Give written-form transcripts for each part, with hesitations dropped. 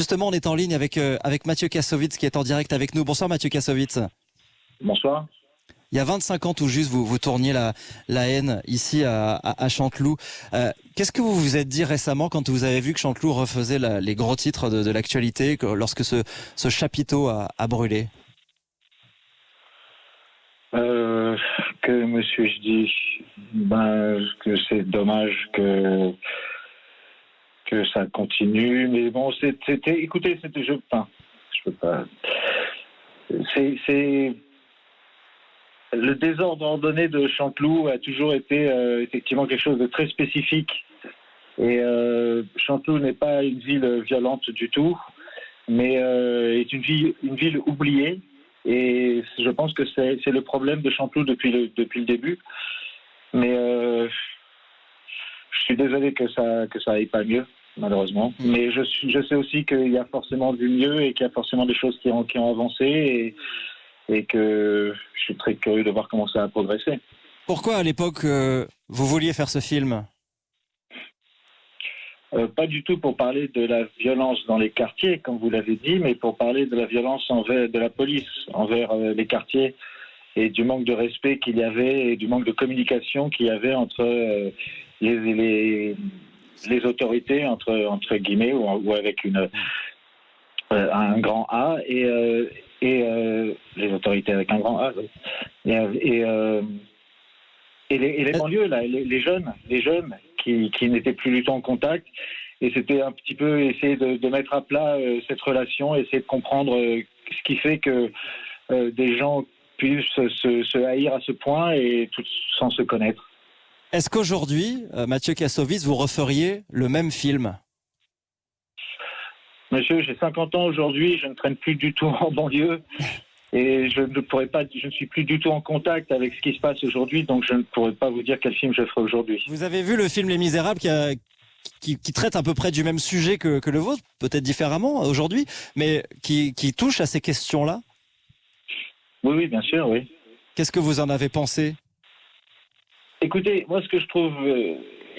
Justement, on est en ligne avec Mathieu Kassovitz qui est en direct avec nous. Bonsoir Mathieu Kassovitz. Bonsoir. Il y a 25 ans tout juste, vous tourniez la haine ici à Chanteloup. Qu'est-ce que vous vous êtes dit récemment quand vous avez vu que Chanteloup refaisait les gros titres de l'actualité lorsque ce chapiteau a brûlé? Que me suis-je dit? Que c'est dommage que ça continue, mais bon, écoutez, je peux pas. C'est le désordre ordonné de Chanteloup a toujours été effectivement quelque chose de très spécifique. Et Chanteloup n'est pas une ville violente du tout, mais est une ville oubliée. Et je pense que c'est le problème de Chanteloup depuis le début. Mais je suis désolé que ça aille pas mieux, malheureusement. Mais je sais aussi qu'il y a forcément du mieux et qu'il y a forcément des choses qui ont avancé et que je suis très curieux de voir comment ça a progressé. Pourquoi à l'époque vous vouliez faire ce film? Pas du tout pour parler de la violence dans les quartiers, comme vous l'avez dit, mais pour parler de la violence de la police envers les quartiers et du manque de respect qu'il y avait et du manque de communication qu'il y avait entre les autorités, entre guillemets, ou avec un grand A, et les autorités avec un grand A. Et les banlieues, là, les jeunes qui n'étaient plus du tout en contact. Et c'était un petit peu essayer de mettre à plat cette relation, essayer de comprendre ce qui fait que des gens puissent se haïr à ce point et tout sans se connaître. Est-ce qu'aujourd'hui, Mathieu Kassovitz, vous referiez le même film? Monsieur, j'ai 50 ans aujourd'hui, je ne traîne plus du tout en banlieue. Et je ne suis plus du tout en contact avec ce qui se passe aujourd'hui, donc je ne pourrais pas vous dire quel film je ferai aujourd'hui. Vous avez vu le film Les Misérables qui traite à peu près du même sujet que le vôtre, peut-être différemment aujourd'hui, mais qui touche à ces questions-là? Oui, bien sûr, oui. Qu'est-ce que vous en avez pensé? Écoutez, moi ce que je trouve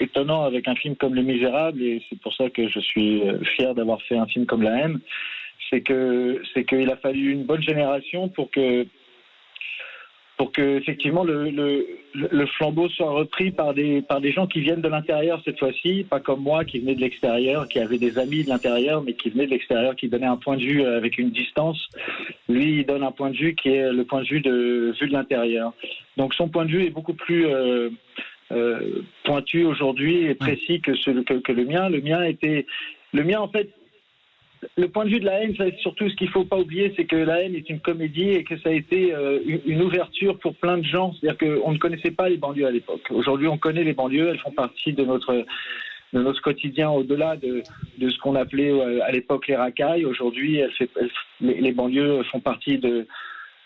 étonnant avec un film comme Les Misérables, et c'est pour ça que je suis fier d'avoir fait un film comme La Haine, c'est qu'il a fallu une bonne génération pour que effectivement le flambeau soit repris par des gens qui viennent de l'intérieur cette fois-ci, pas comme moi qui venais de l'extérieur, qui avait des amis de l'intérieur, mais qui venait de l'extérieur, qui donnait un point de vue avec une distance. Lui, il donne un point de vue qui est le point de vue de l'intérieur. Donc son point de vue est beaucoup plus pointu aujourd'hui et précis que le mien. Le mien en fait. Le point de vue de La Haine, c'est surtout ce qu'il ne faut pas oublier, c'est que La Haine est une comédie et que ça a été une ouverture pour plein de gens. C'est-à-dire qu'on ne connaissait pas les banlieues à l'époque. Aujourd'hui, on connaît les banlieues, elles font partie de notre quotidien au-delà de ce qu'on appelait à l'époque les racailles. Aujourd'hui, les banlieues font partie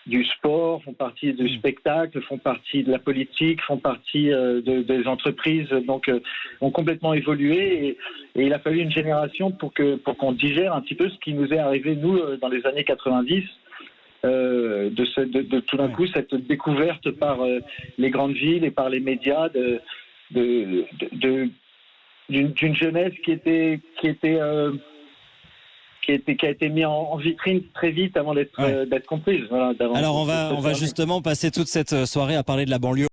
du sport, font partie du spectacle, font partie de la politique, font partie des entreprises, donc ont complètement évolué et il a fallu une génération pour qu'on digère un petit peu ce qui nous est arrivé, nous, dans les années 90, de tout d'un coup cette découverte par les grandes villes et par les médias d'une jeunesse qui a été mis en vitrine très vite avant d'être comprise. Voilà, alors on va justement passer toute cette soirée à parler de la banlieue.